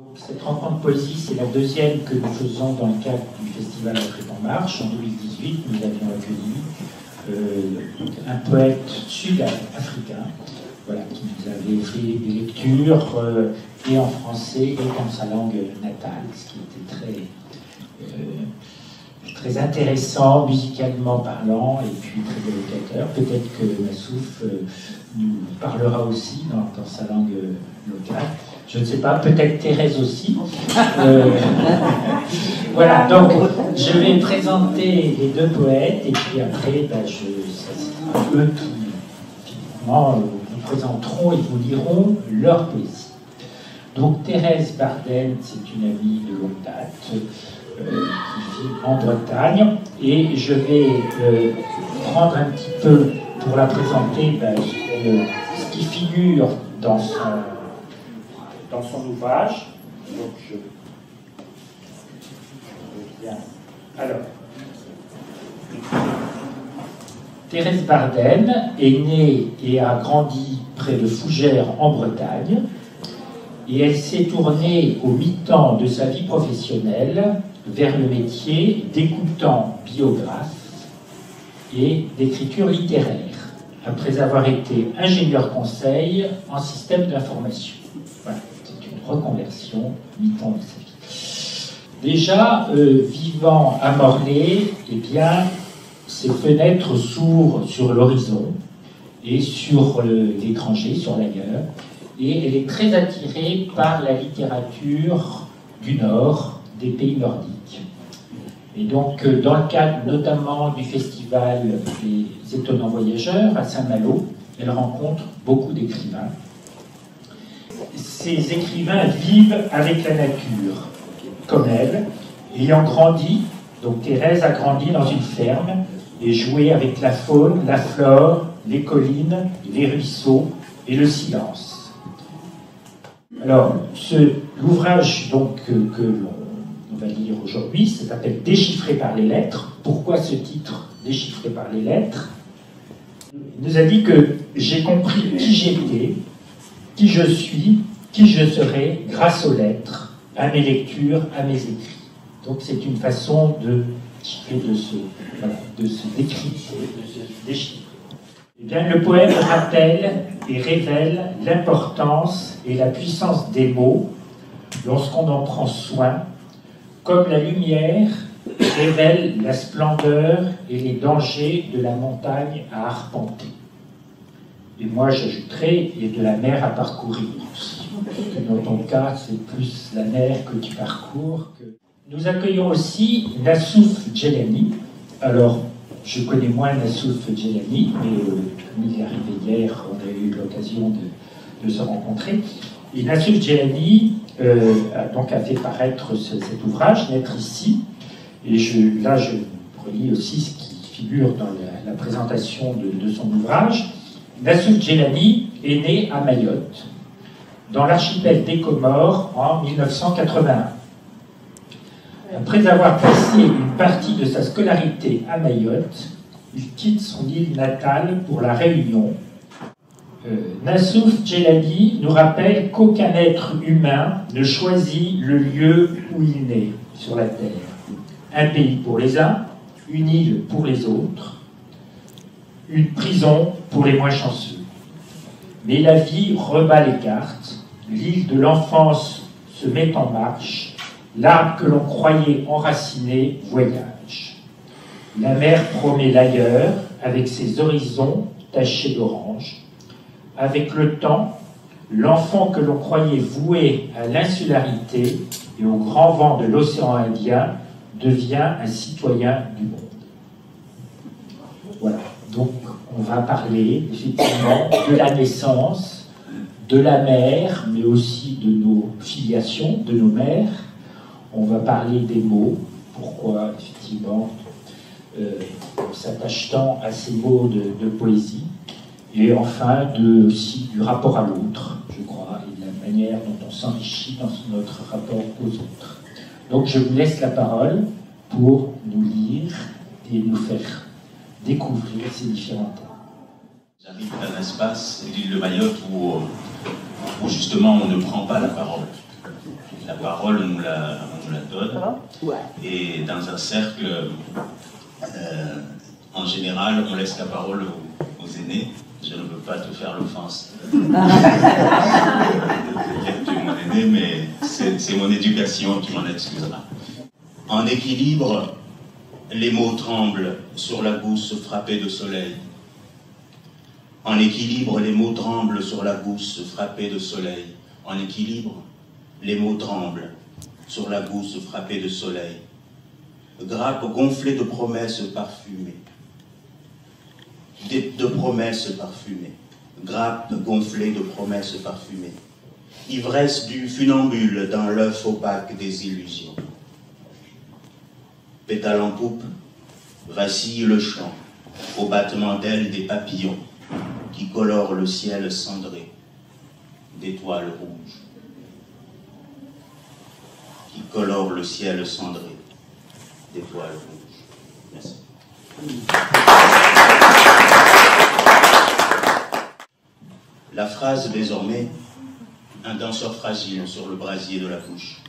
Donc, cette rencontre poésie, c'est la deuxième que nous faisons dans le cadre du Festival Afrique en Marche. En 2018, nous avions accueilli un poète sud-africain, voilà, qui nous avait fait des lectures et en français et dans sa langue natale, ce qui était très intéressant, musicalement parlant, et puis très évocateur. Peut-être que Nassouf nous parlera aussi dans sa langue locale. Je ne sais pas, peut-être Thérèse aussi. Voilà, donc je vais présenter les deux poètes, et puis après, ça sera eux qui, finalement, vous présenteront et vous liront leur poésie. Donc Thérèse Bardenne, c'est une amie de longue date, qui vit en Bretagne, et je vais prendre un petit peu pour la présenter ce qui figure dans son ouvrage. Donc alors, Thérèse Bardenne est née et a grandi près de Fougères en Bretagne, et elle s'est tournée au mi-temps de sa vie professionnelle vers le métier d'écoutant biographe et d'écriture littéraire, après avoir été ingénieur conseil en système d'information. Voilà, c'est une reconversion mi-temps de sa vie. Déjà, vivant à Morlaix, eh bien, ses fenêtres s'ouvrent sur l'horizon et sur l'étranger, sur l'ailleurs, et elle est très attirée par la littérature du Nord, des pays nordiques. Et donc, dans le cadre notamment du festival des Étonnants Voyageurs à Saint-Malo, elle rencontre beaucoup d'écrivains. Ces écrivains vivent avec la nature, comme elle, ayant grandi. Donc Thérèse a grandi dans une ferme et joué avec la faune, la flore, les collines, les ruisseaux et le silence. Alors, l'ouvrage donc que on va lire aujourd'hui, ça s'appelle « Déchiffré par les lettres ». Pourquoi ce titre « Déchiffré par les lettres » ? Il nous a dit que j'ai compris qui j'étais, qui je suis, qui je serai grâce aux lettres, à mes lectures, à mes écrits. Donc c'est une façon de se décrypter, de se déchiffrer. Eh bien, le poème rappelle et révèle l'importance et la puissance des mots lorsqu'on en prend soin, comme la lumière révèle la splendeur et les dangers de la montagne à arpenter. Et moi, j'ajouterais, et de la mer à parcourir aussi. Dans ton cas, c'est plus la mer que tu parcours. Nous accueillons aussi Nassouf Djelani. Alors, je connais moins Nassouf Djelani, mais comme il est arrivé hier, on a eu l'occasion de se rencontrer. Et Nassouf Djelani a fait paraître cet ouvrage, Naître ici. Et je relis aussi ce qui figure dans la présentation de son ouvrage. Nassouf Djelani est né à Mayotte, dans l'archipel des Comores, en 1981. Après avoir passé une partie de sa scolarité à Mayotte, il quitte son île natale pour la Réunion. Nassouf Djelani nous rappelle qu'aucun être humain ne choisit le lieu où il naît sur la terre. Un pays pour les uns, une île pour les autres, une prison pour les moins chanceux. Mais la vie rebat les cartes, l'île de l'enfance se met en marche, l'arbre que l'on croyait enraciné voyage. La mer promet l'ailleurs, avec ses horizons tachés d'orange. Avec le temps, l'enfant que l'on croyait voué à l'insularité et au grand vent de l'océan Indien devient un citoyen du monde. Voilà, donc on va parler effectivement de la naissance, de la mère, mais aussi de nos filiations, de nos mères. On va parler des mots, pourquoi effectivement on s'attache tant à ces mots de poésie, et enfin aussi du rapport à l'autre, je crois, et de la manière dont on s'enrichit dans notre rapport aux autres. Donc je vous laisse la parole pour nous lire et nous faire découvrir ces différents thèmes. J'arrive d'un espace, l'île de Mayotte, où justement on ne prend pas la parole. La parole, on nous la donne. Et dans un cercle, en général, on laisse la parole aux aînés. Je ne veux pas te faire l'offense. Tu es mon aîné, mais c'est mon éducation, tu m'en excuseras. En équilibre, les mots tremblent sur la gousse frappée de soleil. En équilibre, les mots tremblent sur la gousse frappée de soleil. En équilibre, les mots tremblent sur la gousse frappée de soleil. Grappe gonflée de promesses parfumées. De promesses parfumées. Grappe gonflée de promesses parfumées. Ivresse du funambule dans l'œuf opaque des illusions. Pétale en poupe, vacille le chant au battement d'ailes des papillons qui colorent le ciel cendré d'étoiles rouges. Qui colorent le ciel cendré d'étoiles rouges. Merci. La phrase désormais, un danseur fragile sur le brasier de la bouche.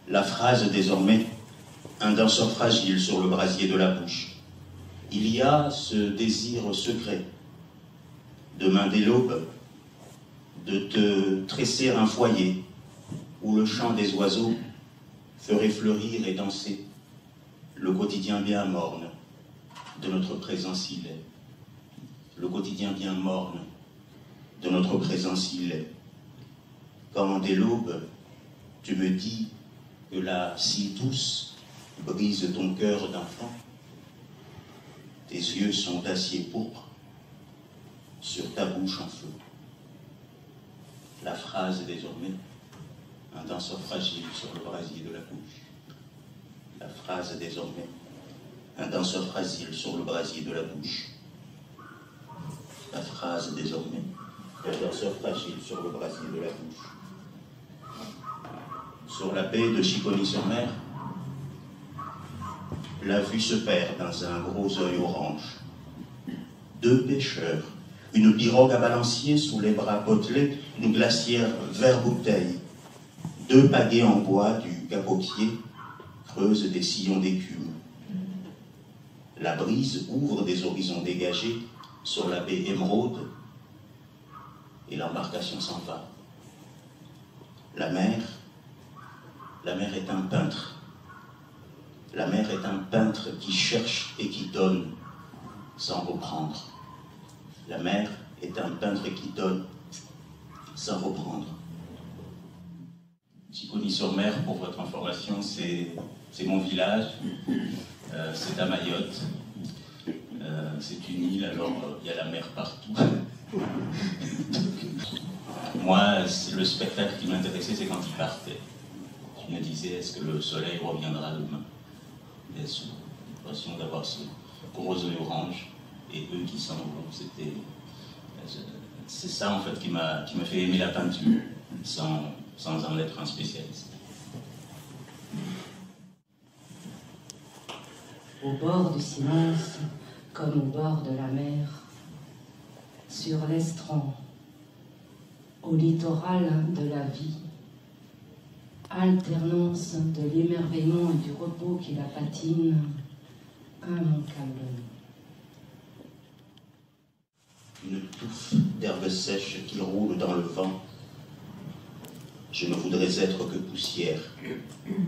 La phrase désormais, un danseur fragile sur le brasier de la bouche. Il y a ce désir secret, demain dès l'aube, de te tresser un foyer où le chant des oiseaux ferait fleurir et danser le quotidien bien morne de notre présent si laid. Le quotidien bien morne de notre présent si laid. Quand dès l'aube, tu me dis que la scie douce brise ton cœur d'enfant, tes yeux sont d'acier pourpre sur ta bouche en feu. La phrase désormais, un danseur fragile sur le brasier de la bouche. La phrase désormais, un danseur fragile sur le brasier de la bouche. La phrase désormais, un danseur fragile sur le brasier de la bouche. Sur la baie de Chicony-sur-Mer, la vue se perd dans un gros œil orange. Deux pêcheurs, une pirogue à balancier sous les bras potelés, une glacière vert bouteille. Deux pagaies en bois du capopier creusent des sillons d'écume. La brise ouvre des horizons dégagés sur la baie émeraude et l'embarcation s'en va. La mer est un peintre. La mer est un peintre qui cherche et qui donne sans reprendre. La mer est un peintre qui donne sans reprendre. Chicony-sur-Mer, pour votre information, c'est mon village. C'est à Mayotte. C'est une île, alors il y a la mer partout. Moi, le spectacle qui m'intéressait, c'est quand il partait. Je me disais, est-ce que le soleil reviendra demain? J'ai l'impression d'avoir ce gros œil orange et eux qui s'en vont. C'est ça en fait qui m'a fait aimer la peinture sans en être un spécialiste. Au bord du silence, comme au bord de la mer, sur l'estran, au littoral de la vie, alternance de l'émerveillement et du repos qui la patine, immanquablement. Une touffe d'herbe sèche qui roule dans le vent. Je ne voudrais être que poussière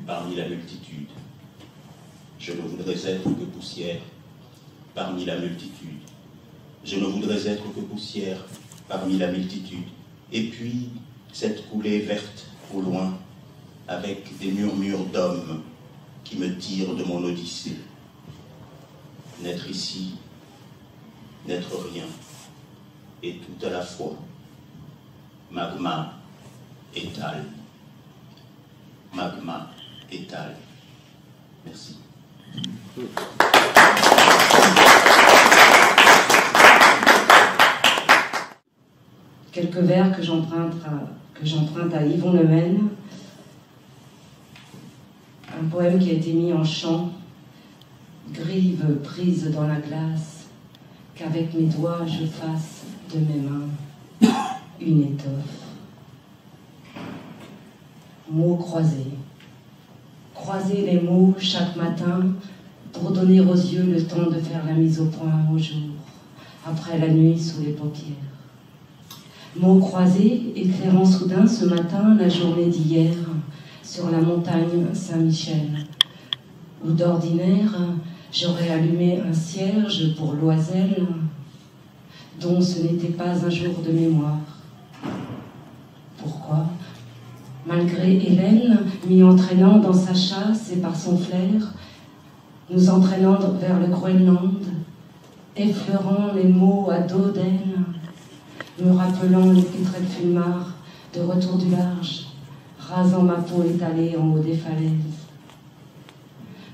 parmi la multitude. Je ne voudrais être que poussière parmi la multitude. Je ne voudrais être que poussière parmi la multitude. Et puis, cette coulée verte au loin, avec des murmures d'hommes qui me tirent de mon odyssée. N'être ici, n'être rien, et tout à la fois. Magma, étale. Magma, étale. Merci. Quelques vers que j'emprunte à Yvon Lemaine, un poème qui a été mis en chant, grive prise dans la glace, qu'avec mes doigts je fasse de mes mains une étoffe. mots croisés. Croiser les mots chaque matin pour donner aux yeux le temps de faire la mise au point au jour, après la nuit sous les paupières. Mots croisés, éclairant soudain ce matin la journée d'hier sur la montagne Saint-Michel, où d'ordinaire j'aurais allumé un cierge pour l'oiselle, dont ce n'était pas un jour de mémoire. Pourquoi ? Malgré Hélène, m'y entraînant dans sa chasse et par son flair, nous entraînant vers le Groenland, effleurant les mots à dos d'aile, me rappelant les pétrels fulmars de retour du large, rasant ma peau étalée en haut des falaises,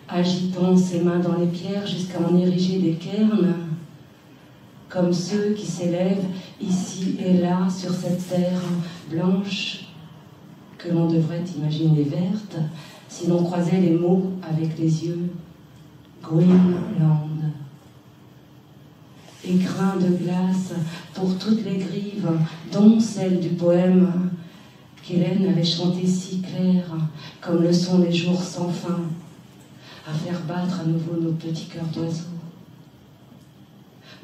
agitant ses mains dans les pierres jusqu'à en ériger des cairns, comme ceux qui s'élèvent ici et là sur cette terre blanche que l'on devrait imaginer verte si l'on croisait les mots avec les yeux. Groenland. Écrin de glace pour toutes les grives, dont celle du poème qu'Hélène avait chanté si clair, comme le sont les jours sans fin, à faire battre à nouveau nos petits cœurs d'oiseaux.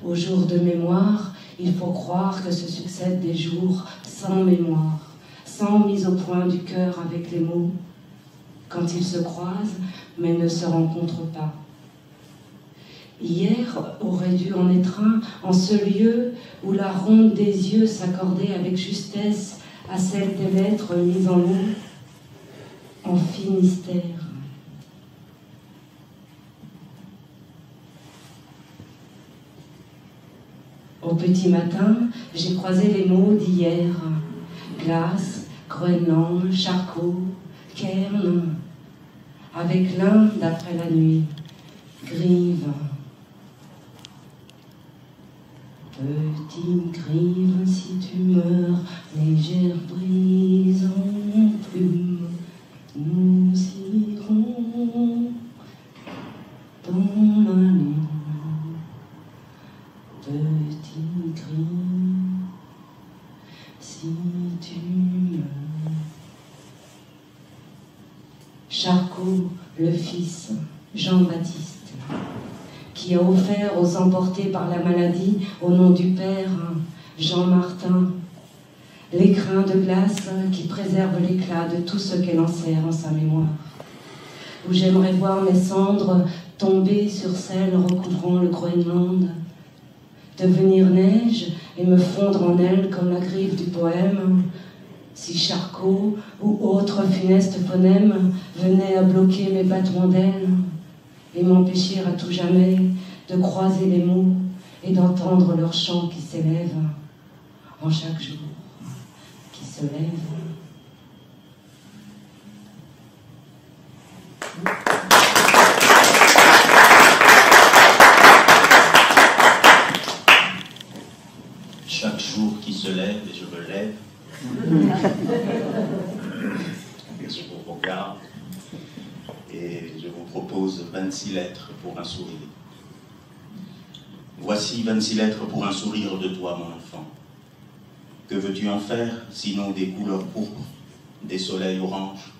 Aux jours de mémoire, il faut croire que se succèdent des jours sans mémoire, sans mise au point du cœur avec les mots, quand ils se croisent mais ne se rencontrent pas. Hier aurait dû en être un en ce lieu où la ronde des yeux s'accordait avec justesse à celle des lettres mises en mots, en fin mystère. Au petit matin, j'ai croisé les mots d'hier. Glace, Groenland, charcot, cairn, avec l'un d'après la nuit, grive. Petite grive, si tu meurs, légère brise en plume, nous irons dans la lune. Petite grive, si tu meurs. Charcot, le fils, Jean-Baptiste, qui a offert aux emportés par la maladie, au nom du Père, Jean-Martin, l'écrin de glace qui préserve l'éclat de tout ce qu'elle enserre en sa mémoire, où j'aimerais voir mes cendres tomber sur celles recouvrant le Groenland, devenir neige et me fondre en elles comme la griffe du poème, si Charcot ou autre funeste phonème venait à bloquer mes battements d'ailes et m'empêcher à tout jamais de croiser les mots et d'entendre leur chant qui s'élève en chaque jour, qui se lève. Chaque jour qui se lève et je me lève, je vous regarde et je vous propose 26 lettres pour un sourire. Voici 26 lettres pour un sourire de toi, mon enfant. Que veux-tu en faire, sinon des couleurs pourpres, des soleils oranges,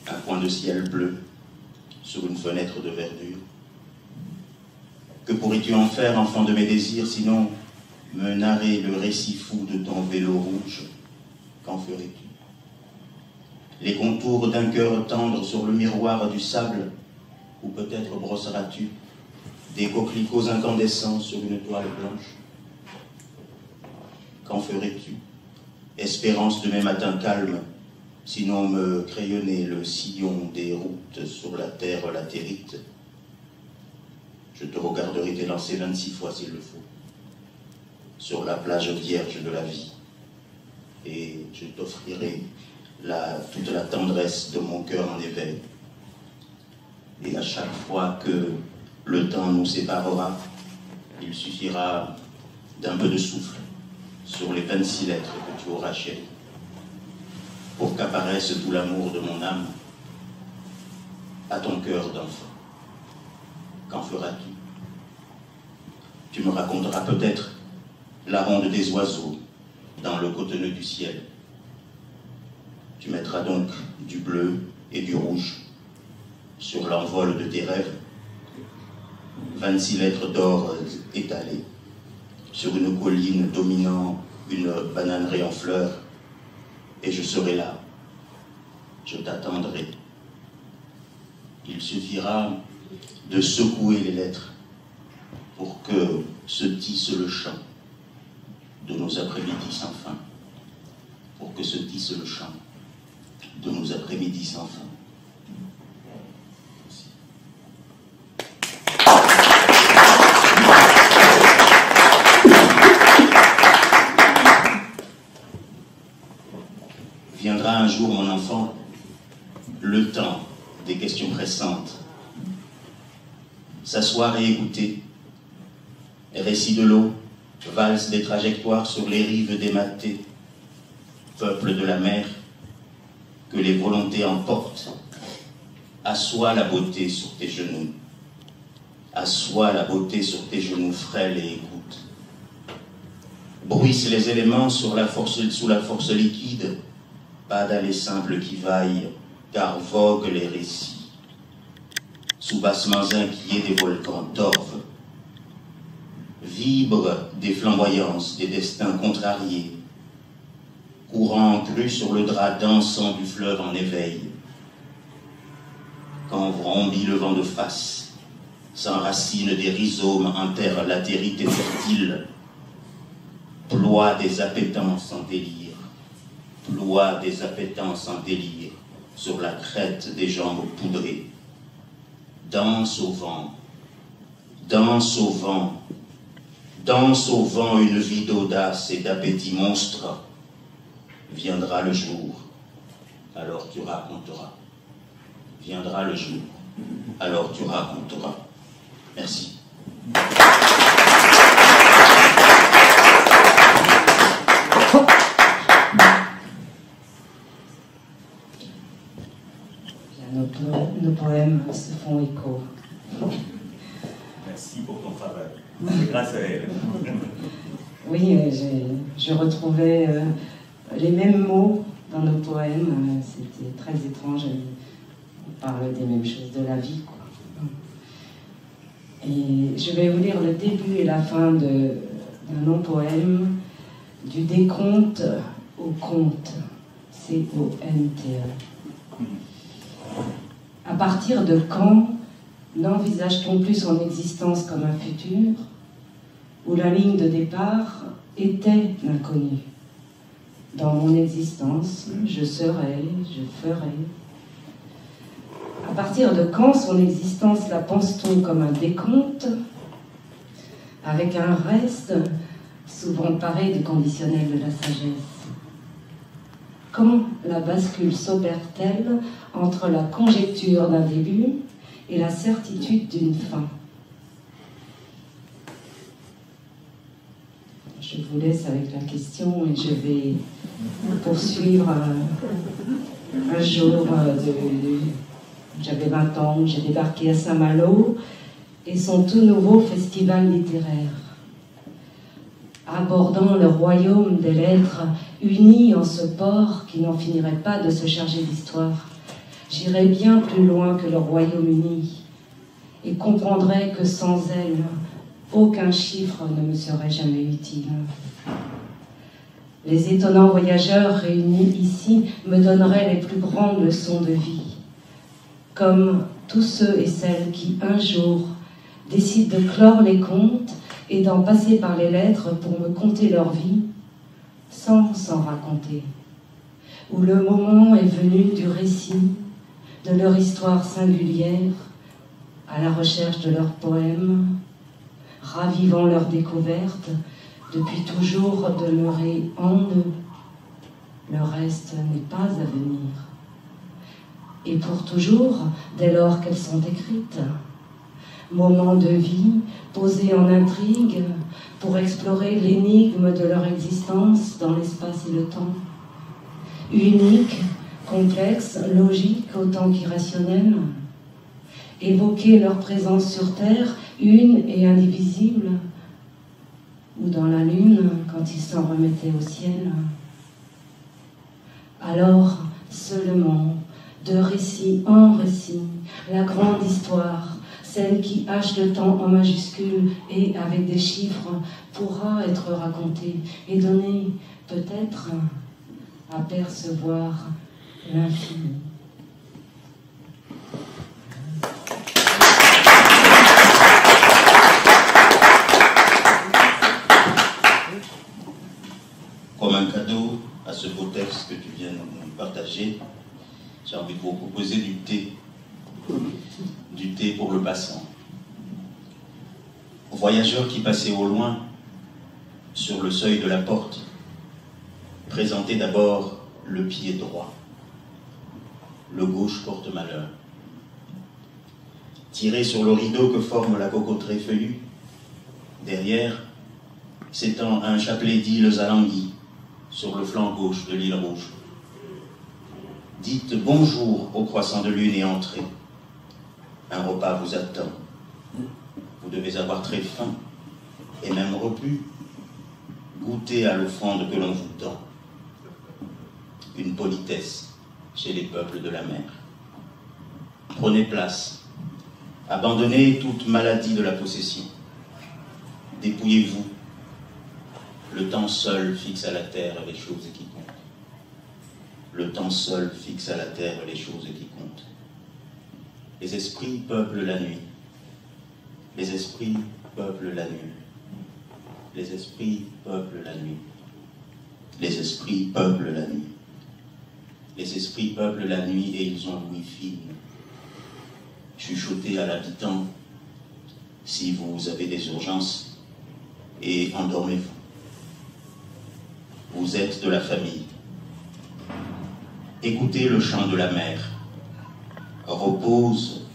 un coin de ciel bleu sur une fenêtre de verdure? Que pourrais-tu en faire, enfant de mes désirs, sinon me narrer le récit fou de ton vélo rouge? Qu'en ferais-tu? Les contours d'un cœur tendre sur le miroir du sable, ou peut-être brosseras-tu des coquelicots incandescents sur une toile blanche? Qu'en ferais-tu? Espérance de mes matins calmes, sinon me crayonner le sillon des routes sur la terre latérite? Je te regarderai t'élancer 26 fois s'il le faut, sur la plage vierge de la vie, et je t'offrirai toute la tendresse de mon cœur en éveil. Et à chaque fois que le temps nous séparera, il suffira d'un peu de souffle sur les 26 lettres que tu auras chéries, pour qu'apparaisse tout l'amour de mon âme à ton cœur d'enfant. Qu'en feras-tu? Tu me raconteras peut-être la ronde des oiseaux dans le cotonneux du ciel, Tu mettras donc du bleu et du rouge sur l'envol de tes rêves, 26 lettres d'or étalées sur une colline dominant une bananerie en fleurs, et je serai là, je t'attendrai. Il suffira de secouer les lettres pour que se tisse le chant de nos après-midi sans fin, pour que se tisse le chant de nos après-midi sans fin. Viendra un jour, mon enfant, le temps des questions pressantes. S'asseoir et écouter. Récit de l'eau, valse des trajectoires sur les rives dématées. Peuple de la mer, que les volontés emportent. Assois la beauté sur tes genoux. Assois la beauté sur tes genoux frêles et écoute. Bruissent les éléments sous la force liquide. Pas d'aller simple qui vaille, car voguent les récits. Sous bassements inquiets des volcans torvent. Vibrent des flamboyances, des destins contrariés. Courant cru sur le drap dansant du fleuve en éveil. Quand vrombit le vent de face, s'enracine des rhizomes enterre l'altérité fertile. Ploie des appétences en délire. Ploie des appétences en délire sur la crête des jambes poudrées. Danse au vent, danse au vent, danse au vent une vie d'audace et d'appétit monstre. Viendra le jour, alors tu raconteras. Viendra le jour, alors tu raconteras. Merci. Nos poèmes se font écho. Merci pour ton travail. C'est grâce à elle. Oui, je retrouvais les mêmes mots dans nos poèmes. C'était très étrange. On parle des mêmes choses de la vie, quoi. Et je vais vous lire le début et la fin d'un long poème, du décompte au conte. C-O-N-T-E. À partir de quand n'envisage-t-on plus son existence comme un futur, où la ligne de départ était l'inconnu? Dans mon existence, je serai, je ferai. À partir de quand son existence la pense-t-on comme un décompte, avec un reste souvent paré du conditionnel de la sagesse? Quand la bascule s'opère-t-elle entre la conjecture d'un début et la certitude d'une fin? Je vous laisse avec la question et je vais poursuivre. Un jour, j'avais 20 ans, j'ai débarqué à Saint-Malo et son tout nouveau festival littéraire. Abordant le royaume des lettres, unis en ce port qui n'en finirait pas de se charger d'histoire, j'irais bien plus loin que le Royaume-Uni et comprendrais que sans elle, aucun chiffre ne me serait jamais utile. Les étonnants voyageurs réunis ici me donneraient les plus grandes leçons de vie, comme tous ceux et celles qui, un jour, décident de clore les contes et d'en passer par les lettres pour me conter leur vie, sans s'en raconter, où le moment est venu du récit, de leur histoire singulière, à la recherche de leurs poèmes, ravivant leur découverte, depuis toujours demeurée en eux. Le reste n'est pas à venir. Et pour toujours, dès lors qu'elles sont écrites, moments de vie posés en intrigue pour explorer l'énigme de leur existence dans l'espace et le temps. Unique, complexe, logique autant qu'irrationnelle. Évoquer leur présence sur Terre, une et indivisible, ou dans la lune quand ils s'en remettaient au ciel. Alors, Seulement, de récit en récit, la grande histoire, celle qui hache le temps en majuscules et avec des chiffres, pourra être racontée et donner peut-être à percevoir l'infini. Comme un cadeau à ce beau texte que tu viens de nous partager, j'ai envie de vous proposer du thé. Du thé pour le passant. Aux voyageurs qui passaient au loin, sur le seuil de la porte, présentez d'abord le pied droit. Le gauche porte malheur. Tirez sur le rideau que forme la cocoterie feuillue. Derrière s'étend un chapelet d'îles alanguies sur le flanc gauche de l'île Rouge. Dites bonjour au croissant de lune et entrez. Un repas vous attend. Vous devez avoir très faim et même repu. Goûtez à l'offrande que l'on vous tend. Une politesse chez les peuples de la mer. Prenez place. Abandonnez toute maladie de la possession. Dépouillez-vous. Le temps seul fixe à la terre les choses qui comptent. Le temps seul fixe à la terre les choses qui comptent. Les esprits peuplent la nuit. Les esprits peuplent la nuit. Les esprits peuplent la nuit. Les esprits peuplent la nuit. Les esprits peuplent la nuit et ils ont l'ouïe fine. Chuchotez à l'habitant si vous avez des urgences et endormez-vous. Vous êtes de la famille. Écoutez le chant de la mer. Repose.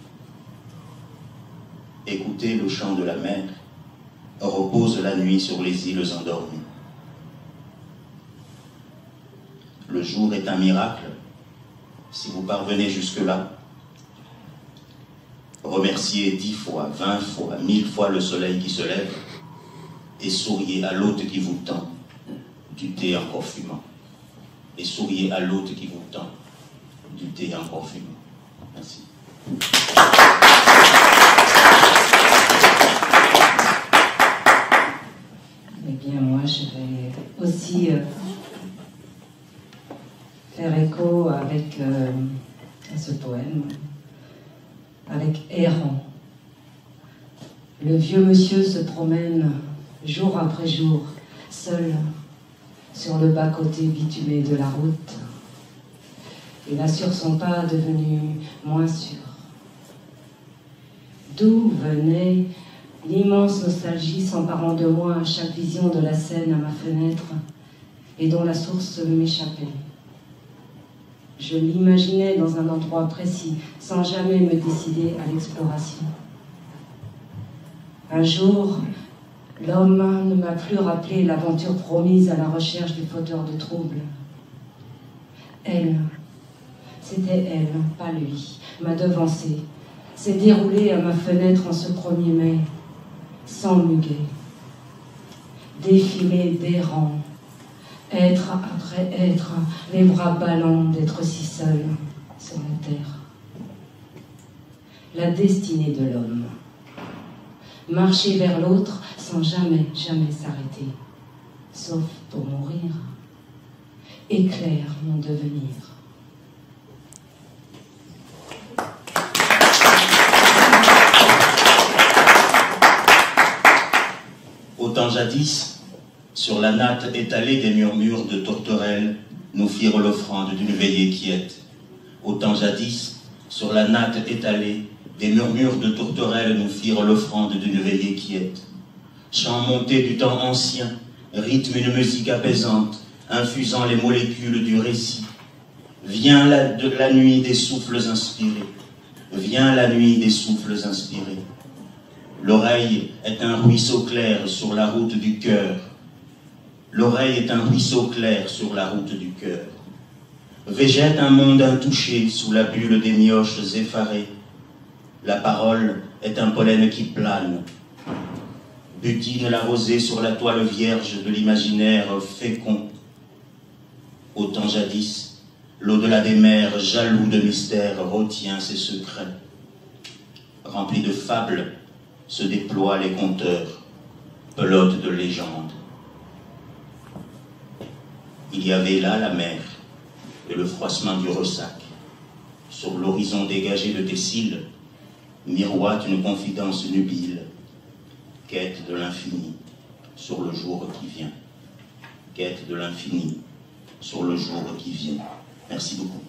Écoutez le chant de la mer. Repose la nuit sur les îles endormies. Le jour est un miracle, si vous parvenez jusque-là. Remerciez 10 fois, 20 fois, 1000 fois le soleil qui se lève et souriez à l'hôte qui vous tend du thé encore fumant. Et souriez à l'hôte qui vous tend du thé encore fumant. Merci. Eh bien, moi, je vais aussi faire écho avec à ce poème, avec Errant. Le vieux monsieur se promène jour après jour, seul, sur le bas-côté bitumé de la route. Il assure son pas devenu moins sûr. D'où venait l'immense nostalgie s'emparant de moi à chaque vision de la Seine à ma fenêtre et dont la source m'échappait. Je l'imaginais dans un endroit précis, sans jamais me décider à l'exploration. Un jour, l'homme ne m'a plus rappelé l'aventure promise à la recherche du fauteur de troubles. Elle, c'était elle, pas lui, m'a devancée, s'est déroulée à ma fenêtre en ce 1er mai, sans muguet. Défilé d'errants, être après être, les bras ballants d'être si seul sur la terre. La destinée de l'homme. Marcher vers l'autre sans jamais, jamais s'arrêter, sauf pour mourir. Éclaire mon devenir. Au temps jadis, sur la natte étalée des murmures de tourterelles, nous firent l'offrande d'une veillée quiète. Au temps jadis, sur la natte étalée des murmures de tourterelles, nous firent l'offrande d'une veillée quiète. Chant monté du temps ancien, rythme une musique apaisante, infusant les molécules du récit. Viens la nuit des souffles inspirés. Viens la nuit des souffles inspirés. L'oreille est un ruisseau clair sur la route du cœur. L'oreille est un ruisseau clair sur la route du cœur. Végète un monde intouché sous la bulle des mioches effarées. La parole est un pollen qui plane. Butine la rosée sur la toile vierge de l'imaginaire fécond. Au temps jadis, L'au-delà des mers, jaloux de mystère, retient ses secrets. Remplis de fables, se déploient les conteurs, pelote de légendes. Il y avait là la mer et le froissement du ressac. Sur l'horizon dégagé de tes cils, miroite une confidence nubile, quête de l'infini sur le jour qui vient. Quête de l'infini sur le jour qui vient. Merci beaucoup.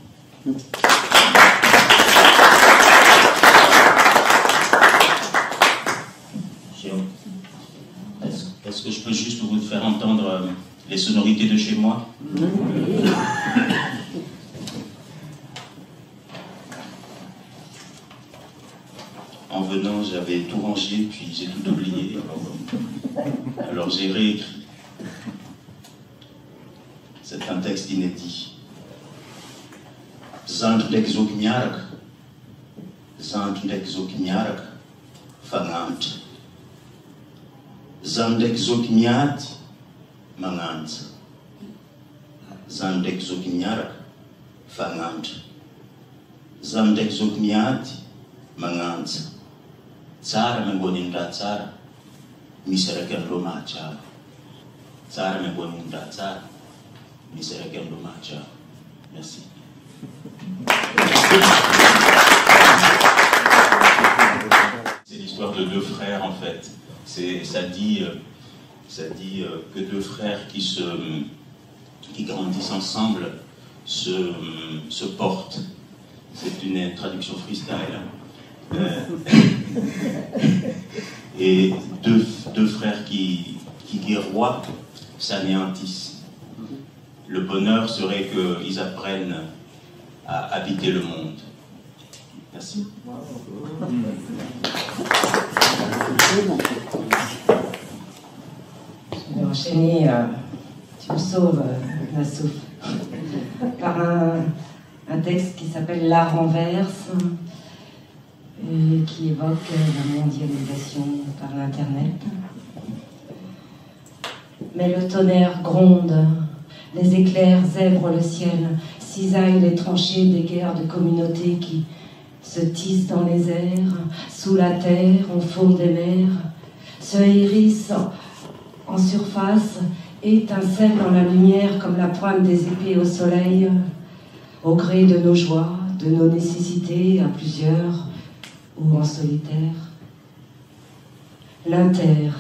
Est-ce que je peux juste vous faire entendre les sonorités de chez moi? En venant, j'avais tout rangé, puis j'ai tout oublié. Alors j'ai réécrit. C'est un texte inédit. Zandlek Zokmiark, Fangant. Zandek Zokmiat, Mangant. Zandek Zokmiark, Fangant. Zandek Zokmiat, Mangant. Tsara mengoninda tsara, misereken Roma tsara. Tsara mengoninda tsara, misereken Roma tsara. Merci. C'est l'histoire de deux frères en fait. Ça dit que deux frères qui grandissent ensemble se portent. C'est une traduction freestyle. Et deux frères qui guerroient s'anéantissent. Le bonheur serait qu'ils apprennent à habiter le monde. Merci. Je vais enchaîner, tu me sauves, Nassouf, par un texte qui s'appelle La Renverse, qui évoque la mondialisation par l'Internet. Mais le tonnerre gronde, les éclairs zèbrent le ciel, cisaillent les tranchées des guerres de communautés qui se tissent dans les airs, sous la terre, au fond des mers, se hérissent en surface, étincellent dans la lumière comme la pointe des épées au soleil, au gré de nos joies, de nos nécessités, à plusieurs ou en solitaire. L'Inter,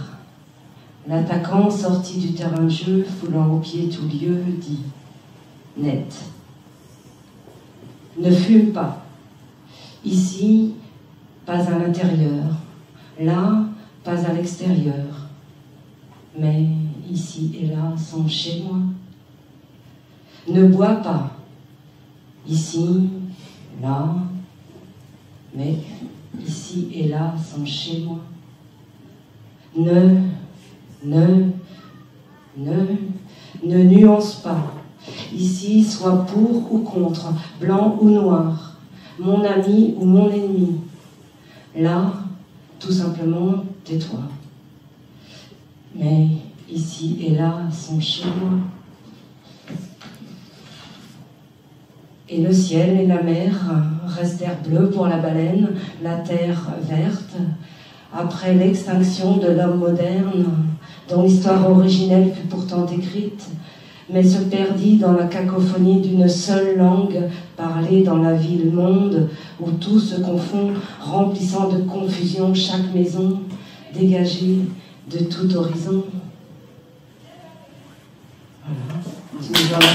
l'attaquant sorti du terrain de jeu, foulant aux pieds tout lieu, dit net. Ne fume pas. Ici, pas à l'intérieur. Là, pas à l'extérieur. Mais ici et là sont chez moi. Ne bois pas. Ici, là, mais ici et là sont chez moi. Ne nuance pas. Ici, soit pour ou contre, blanc ou noir, mon ami ou mon ennemi. Là, tout simplement, tais-toi. Mais ici et là sont chez moi. Et le ciel et la mer restèrent bleus pour la baleine, la terre verte, après l'extinction de l'homme moderne, dont l'histoire originelle fut pourtant écrite, mais se perdit dans la cacophonie d'une seule langue parlée dans la ville-monde, où tout se confond, remplissant de confusion chaque maison, dégagée de tout horizon. Voilà.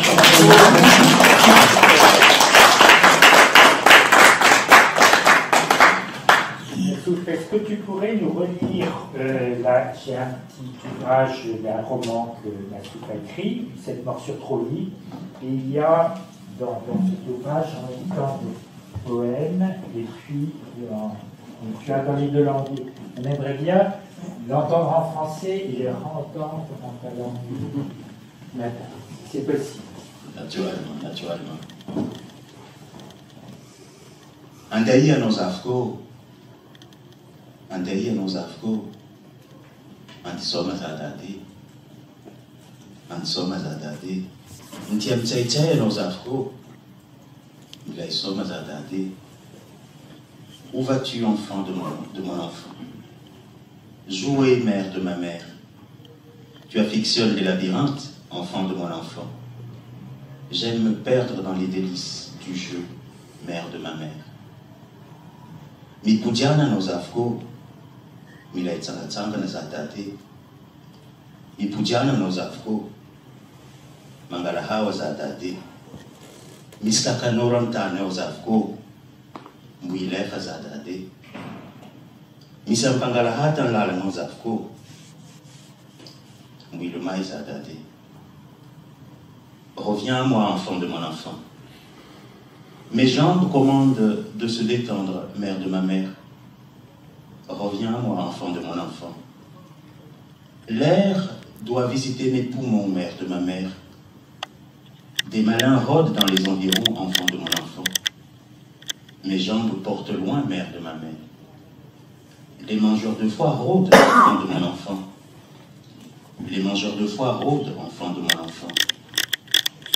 Est-ce que tu pourrais nous relire, là, j'ai un petit ouvrage, un roman que Nassouf a écrit, cette morsure trop libre, et il y a dans cet ouvrage en même temps des poèmes, et puis tu as dans les deux langues. On aimerait bien l'entendre en français et le entendre en ta langue. C'est possible. Naturellement. Andai a nos afko. Andai a nos afko. Antisoma zadade. Antisoma zadade. Ntiam tsai tsai a nos afko. Où vas-tu, enfant de mon enfant? Jouer, mère de ma mère. Tu affectionnes les labyrinthes, enfant de mon enfant. J'aime me perdre dans les délices du jeu, mère de ma mère. Mi pujana no zafko, mi la itsanga na zatate. Mi pujana no zafko, mangala hawa zatate. Miskaka noram tane o zafko, mwilefa zatate. Misampangala hatan lala no zafko, mwilumai zatate. Reviens à moi, enfant de mon enfant. Mes jambes commandent de se détendre, mère de ma mère. Reviens à moi, enfant de mon enfant. L'air doit visiter mes poumons, mère de ma mère. Des malins rôdent dans les environs, enfant de mon enfant. Mes jambes portent loin, mère de ma mère. Les mangeurs de foie rôdent, enfant de mon enfant. Les mangeurs de foie rôdent, enfant de mon enfant.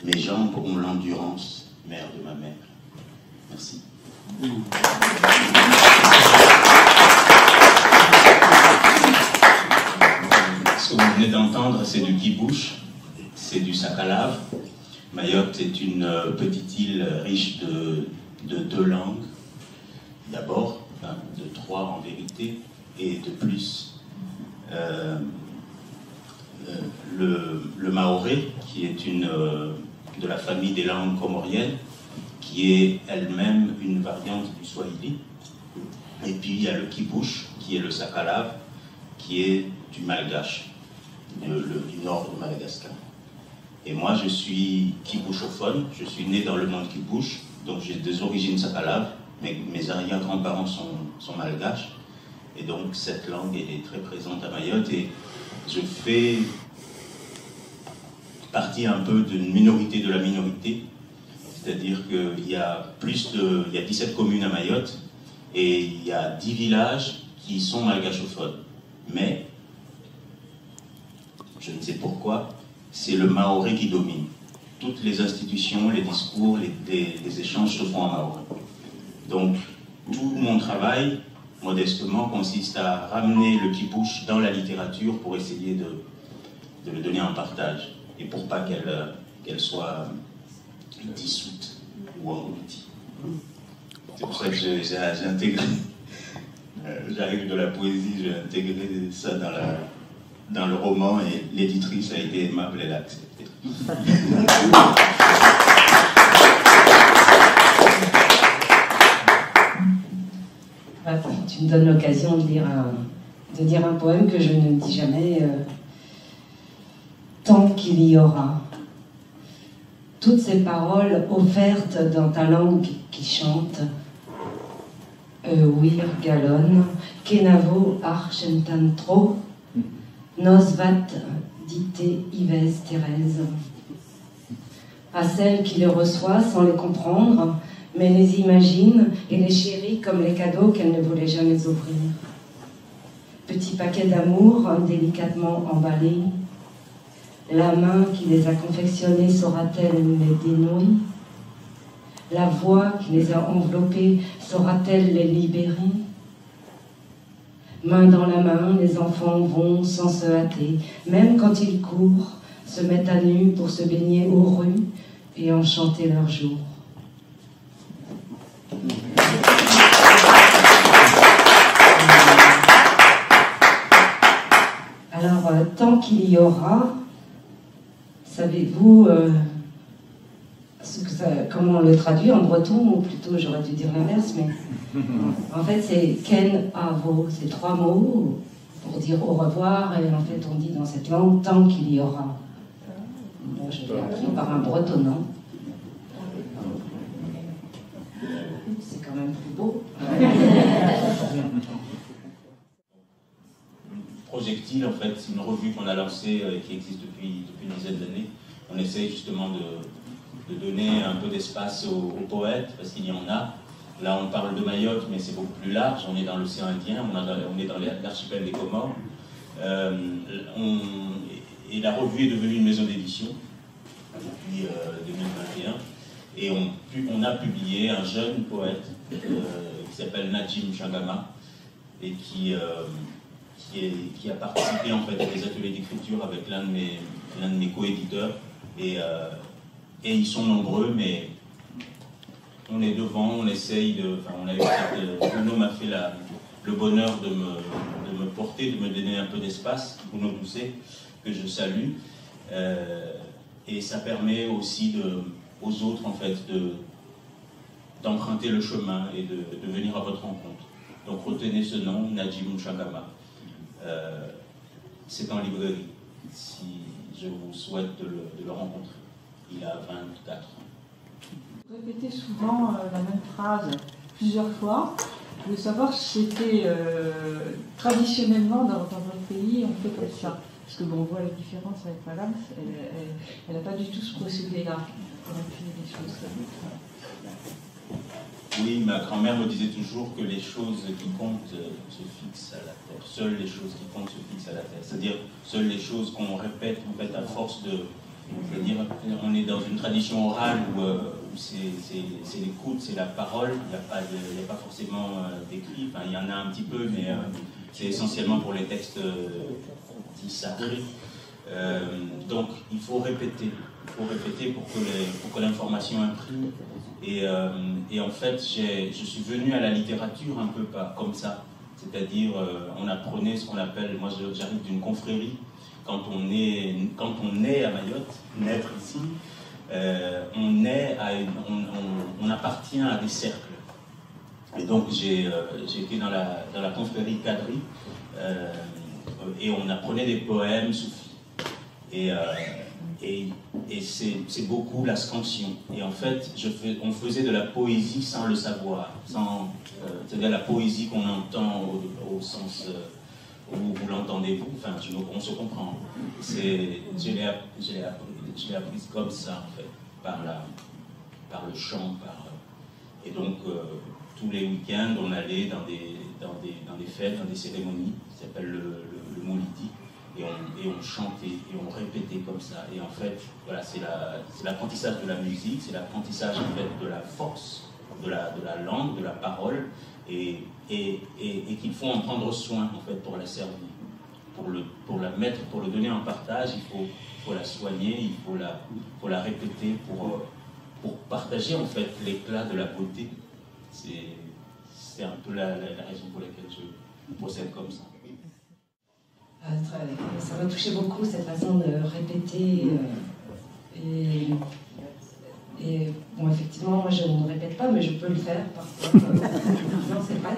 Mes jambes ont l'endurance, mère de ma mère. Merci. Ce que vous venez d'entendre, c'est du kibouche, c'est du sac à lave. Mayotte est une petite île riche de 2 langues, d'abord, enfin, de 3 en vérité, et de plus. Le maoré, qui est de la famille des langues comoriennes, qui est elle-même une variante du swahili. Et puis il y a le kibouche, qui est le sac à lave, qui est du malgache, du nord de Madagascar. Et moi, je suis kibouchophone, je suis né dans le monde kibouche, donc j'ai des origines sac à lave, mais mes arrière-grands-parents sont malgaches. Et donc cette langue est très présente à Mayotte, et je fais partie un peu d'une minorité de la minorité, c'est-à-dire qu'il y a il y a 17 communes à Mayotte, et il y a 10 villages qui sont malgachophones. Mais, je ne sais pourquoi, c'est le maoré qui domine. Toutes les institutions, les discours, les échanges se font en maoré. Donc, tout mon travail, modestement, consiste à ramener le kibouche dans la littérature pour essayer de le donner en partage, et pour pas qu'elle soit dissoute ou engloutie. C'est pour ça que j'ai intégré, j'arrive de la poésie, j'ai intégré ça dans le roman, et l'éditrice a été aimable, elle a accepté. Tu me donnes l'occasion de dire un poème que je ne dis jamais. Tant qu'il y aura. Toutes ces paroles offertes dans ta langue qui chante. Wir galon, kenavo archentantro, nosvat dite Ives Thérèse. À celles qui les reçoivent sans les comprendre, mais les imagine et les chérit comme les cadeaux qu'elles ne voulaient jamais offrir. Petit paquet d'amour délicatement emballé. La main qui les a confectionnés saura-t-elle les dénouer? La voix qui les a enveloppés saura-t-elle les libérer? Main dans la main, les enfants vont sans se hâter, même quand ils courent, se mettent à nu pour se baigner aux rues et enchanter leur jour. Alors, tant qu'il y aura, savez-vous comment on le traduit en breton, ou plutôt j'aurais dû dire l'inverse, mais en fait c'est Ken Avo, c'est 3 mots pour dire au revoir, et en fait on dit dans cette langue tant qu'il y aura. Bon, je l'ai appris par un bretonnant. C'est quand même plus beau. Projectile, en fait, c'est une revue qu'on a lancée qui existe depuis une dizaine d'années. On essaye justement de donner un peu d'espace aux poètes, parce qu'il y en a. Là, on parle de Mayotte, mais c'est beaucoup plus large. On est dans l'océan Indien, on est dans l'archipel des Comores. Et la revue est devenue une maison d'édition depuis 2021. Et on a publié un jeune poète qui s'appelle Najim Changama et qui a participé en fait à des ateliers d'écriture avec l'un de mes co-éditeurs. Et ils sont nombreux, mais on est devant, on essaye de... Enfin, Bruno m'a fait le bonheur de me porter, de me donner un peu d'espace, Bruno Doucet, que je salue. Et ça permet aussi aux autres, en fait, d'emprunter le chemin et de venir à votre rencontre. Donc retenez ce nom, Najim Changama. C'est en librairie, si je vous souhaite de le rencontrer. Il a 24 ans. Vous répétez souvent la même phrase plusieurs fois. Je voulais savoir si c'était traditionnellement dans votre pays, on fait comme ça. Parce que bon, on voit la différence avec Madame, elle n'a pas du tout ce procédé-là pour appuyer les choses. Oui, ma grand-mère me disait toujours que les choses qui comptent se fixent à la terre. Seules les choses qui comptent se fixent à la terre. C'est-à-dire, seules les choses qu'on répète en fait à force de... C'est-à-dire, on est dans une tradition orale où c'est l'écoute, c'est la parole, il n'y a pas forcément d'écrit, enfin il y en a un petit peu, mais c'est essentiellement pour les textes dits sacrés. Donc il faut répéter pour que l'information imprime. Et en fait, je suis venu à la littérature un peu comme ça, c'est-à-dire on apprenait ce qu'on appelle, moi j'arrive d'une confrérie. Quand on naît à Mayotte, naître ici, on appartient à des cercles. Et donc j'ai été dans la confrérie Kadri et on apprenait des poèmes soufis. Et c'est beaucoup la scansion. Et en fait, on faisait de la poésie sans le savoir, c'est-à-dire la poésie qu'on entend au sens... où vous l'entendez vous, enfin on se comprend. Je l'ai appris comme ça en fait, par le chant, et donc tous les week-ends on allait dans des fêtes, dans des cérémonies qui s'appellent le Moulidi, et on chantait et on répétait comme ça. Et en fait, voilà, c'est l'apprentissage de la musique, c'est l'apprentissage en fait de la force de la langue, de la parole, et qu'il faut en prendre soin en fait pour la servir, pour la mettre, pour le donner en partage, il faut la soigner, il faut la répéter pour partager en fait l'éclat de la beauté. C'est un peu la raison pour laquelle je procède comme ça. Ça m'a touché beaucoup cette façon de répéter et bon, effectivement, moi je ne répète pas, mais je peux le faire parfois. Non, c'est vrai.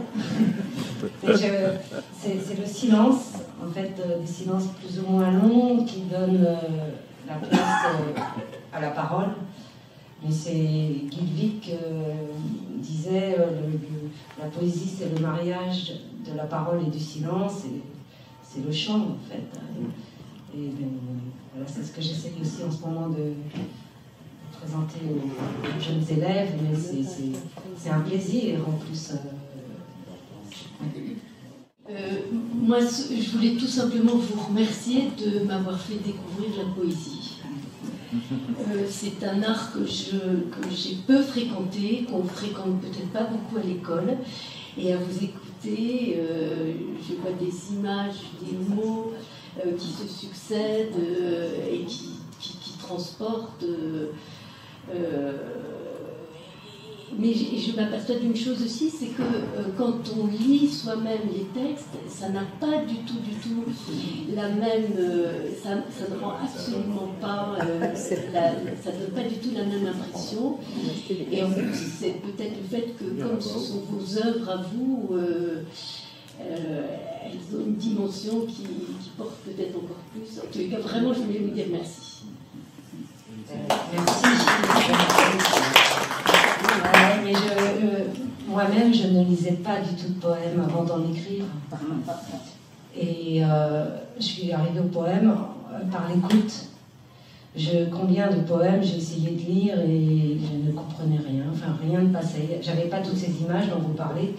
C'est le silence, en fait, des silences plus ou moins longs qui donnent la place à la parole. Mais c'est Guilvic disait la poésie, c'est le mariage de la parole et du silence, et c'est le chant, en fait. Et voilà, c'est ce que j'essaye aussi en ce moment de présenter aux jeunes élèves, mais c'est un plaisir en plus. Moi, je voulais tout simplement vous remercier de m'avoir fait découvrir la poésie. C'est un art que j'ai peu fréquenté, qu'on fréquente peut-être pas beaucoup à l'école, et à vous écouter, je vois des images, des mots qui se succèdent et qui transportent. Mais je m'aperçoit d'une chose aussi, c'est que quand on lit soi-même les textes, ça n'a pas du tout la même... ça ne rend absolument pas... ça ne donne pas du tout la même impression. Et en plus, c'est peut-être le fait que, comme ce sont vos œuvres à vous, elles ont une dimension qui porte peut-être encore plus. En tout cas, vraiment, je voulais vous dire merci. Merci. Mais moi-même, je ne lisais pas du tout de poèmes avant d'en écrire. Et je suis arrivée au poème par l'écoute. Combien de poèmes j'ai essayé de lire et je ne comprenais rien. Enfin, rien ne passait. J'avais pas toutes ces images dont vous parlez.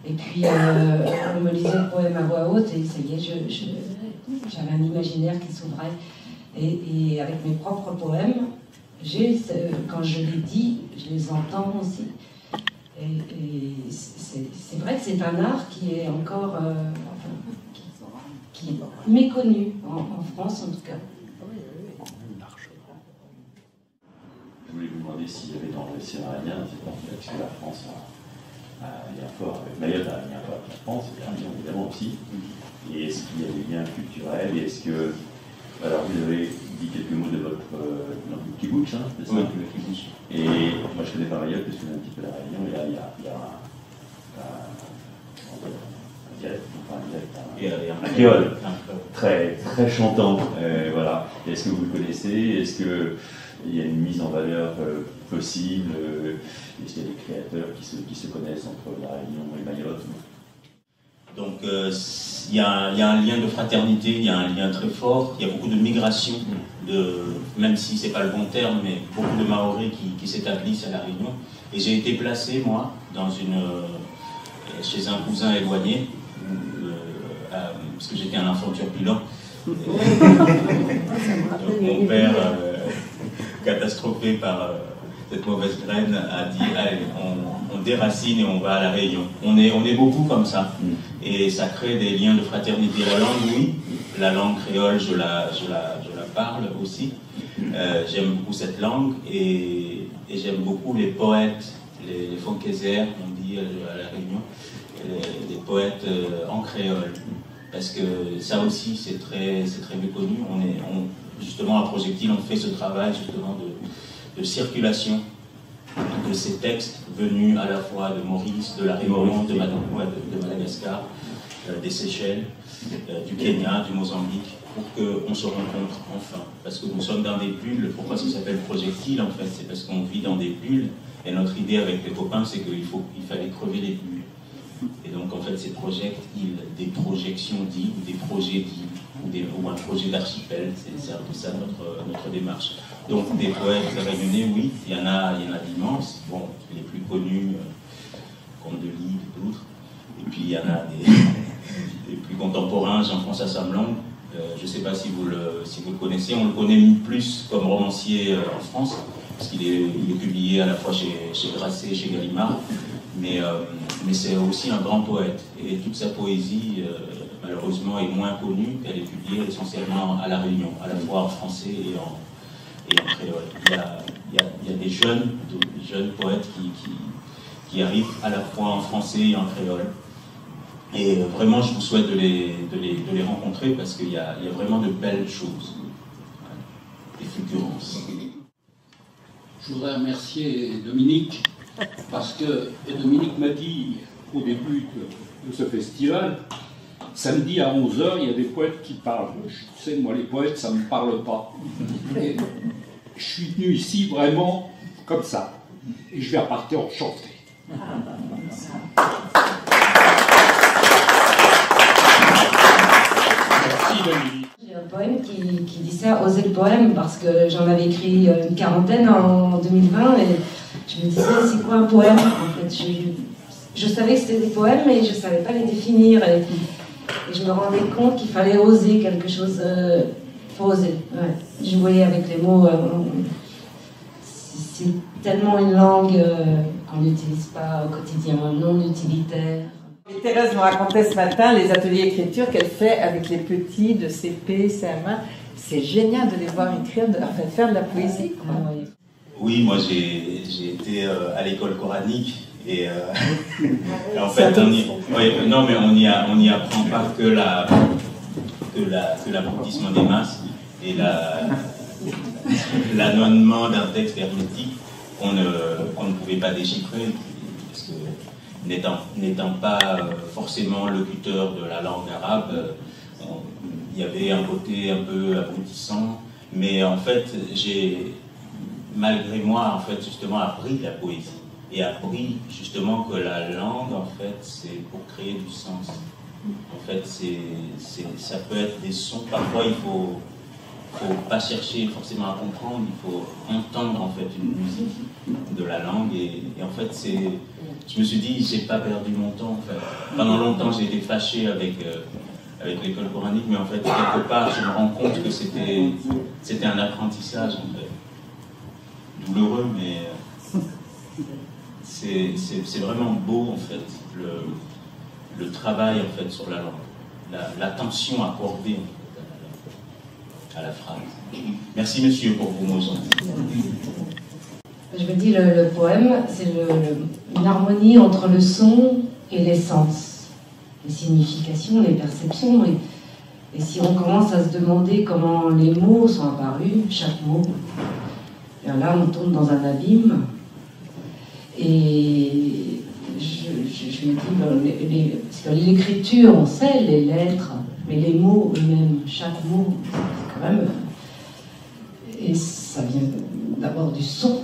Et puis, on me lisait le poème à voix haute et ça y est, j'avais un imaginaire qui s'ouvrait. Et avec mes propres poèmes, quand je les dis, je les entends aussi. Et c'est vrai que c'est un art qui est encore qui est méconnu, en France en tout cas. Je voulais vous demander s'il y avait dans l'océan Indien, parce que la France a un lien fort avec Mayotte, a un lien fort avec la France, et un lien évidemment aussi. Et est-ce qu'il y a des liens culturels? Et est-ce que. Alors, vous avez dit quelques mots de votre kibbutz, hein, c'est ça? Oui, le kibbutz. Et moi, je connais pas Mayotte, parce que je connais un petit peu la Réunion, et là, il y a un dialecte, un créole très, très chantant. Voilà. Est-ce que vous le connaissez? Est-ce qu'il y a une mise en valeur possible? Est-ce qu'il y a des créateurs qui se connaissent entre la Réunion et Mayotte? Donc il y a un lien de fraternité, il y a un lien très fort, il y a beaucoup de migration, même si c'est pas le bon terme, mais beaucoup de Maoris qui s'établissent à La Réunion. Et j'ai été placé, moi, chez un cousin éloigné, parce que j'étais un enfant turpulent. Donc mon père, catastrophé par cette mauvaise graine, a dit allez, on déracine et on va à La Réunion. On est beaucoup comme ça. Et ça crée des liens de fraternité. La langue, oui. La langue créole, je la parle aussi. J'aime beaucoup cette langue et j'aime beaucoup les poètes, les Fonkézères, on dit à La Réunion, les poètes en créole. Parce que ça aussi, c'est très méconnu. Justement, à Projectile, on fait ce travail justement de circulation de ces textes venus à la fois de Maurice, de La Réunion, de Madagascar, des Seychelles, du Kenya, du Mozambique, pour qu'on se rencontre enfin. Parce que nous sommes dans des bulles. Pourquoi ça s'appelle Projectile en fait? C'est parce qu'on vit dans des bulles. Et notre idée avec les copains, c'est qu'il fallait crever les bulles. Et donc en fait, ces projectiles, des projections d'îles, ou des projets d'îles, ou un projet d'archipel, c'est un peu ça notre démarche. Donc des poètes réunionnais, oui, il y en a d'immenses. Bon, les plus connus, Comte de Lille et d'autres. Et puis il y en a des plus contemporains, Jean-François Samlong. Je ne sais pas si vous le connaissez. On le connaît plus comme romancier en France, parce qu'il est publié à la fois chez Grasset et chez Gallimard. Mais c'est aussi un grand poète. Et toute sa poésie, malheureusement, est moins connue. Elle est publiée essentiellement à La Réunion, à la fois en français et en créole. Il y a des jeunes poètes qui arrivent à la fois en français et en créole. Et vraiment, je vous souhaite de les rencontrer parce qu'il y a vraiment de belles choses, des fulgurances. Je voudrais remercier Dominique parce que Dominique m'a dit au début de ce festival, samedi à 11h, il y a des poètes qui parlent. Tu sais, moi les poètes, ça ne me parle pas. Et je suis venu ici vraiment comme ça. Et je vais repartir enchanté. J'ai un poème qui dit ça, oser le poème, parce que j'en avais écrit une quarantaine en 2020 et je me disais, c'est quoi un poème? En fait, je savais que c'était des poèmes, mais je ne savais pas les définir. Et je me rendais compte qu'il fallait oser quelque chose. Il faut oser. Ouais. Jouer avec les mots. C'est tellement une langue qu'on n'utilise pas au quotidien, non utilitaire. Et Thérèse me racontait ce matin les ateliers d'écriture qu'elle fait avec les petits de CP, CM1. C'est génial de les voir écrire, faire de la poésie. Quoi. Oui, moi j'ai été à l'école coranique et en fait on n'y apprend pas que l'abrutissement des masses et l'anonnement d'un texte hermétique qu'on ne pouvait pas déchiffrer parce que n'étant pas forcément locuteur de la langue arabe, il y avait un côté un peu abrutissant, mais en fait j'ai malgré moi, en fait, justement, appris la poésie. Et appris, justement, que la langue, en fait, c'est pour créer du sens. En fait, ça peut être des sons. Parfois, il faut pas chercher forcément à comprendre, il faut entendre, en fait, une musique de la langue. Et en fait, je me suis dit, j'ai pas perdu mon temps, en fait. Pendant longtemps, j'ai été fâché avec l'école coranique, mais en fait, quelque part, je me rends compte que c'était un apprentissage, en fait. douloureux, mais c'est vraiment beau en fait, le travail en fait sur la langue, l'attention accordée en fait, à la phrase. Merci monsieur pour vos mots. Je me dis, le poème, c'est une harmonie entre le son et l'essence, les significations, les perceptions. Et si on commence à se demander comment les mots sont apparus, chaque mot, bien là on tombe dans un abîme. Et je me dis, parce que l'écriture, on sait, les lettres, mais les mots eux-mêmes, chaque mot, c'est quand même... Et ça vient d'abord du son.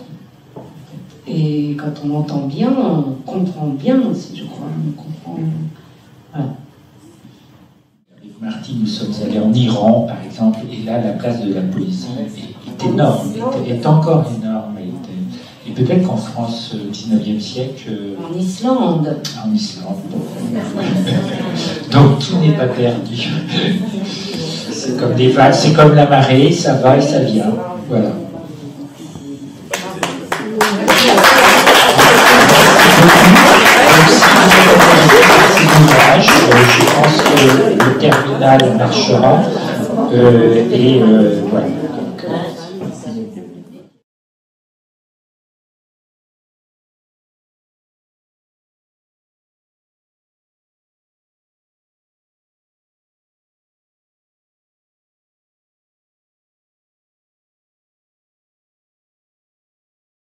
Et quand on entend bien, on comprend bien aussi, je crois. On comprend... Voilà. Martin, nous sommes allés en Iran, par exemple, et là, la place de la poésie est énorme, est encore énorme. Et peut-être qu'en France, au XIXe siècle... En Islande. En Islande. Donc, tout n'est pas perdu. C'est comme des vagues, c'est comme la marée, ça va et ça vient. Voilà. Je pense que le terminal marchera et voilà.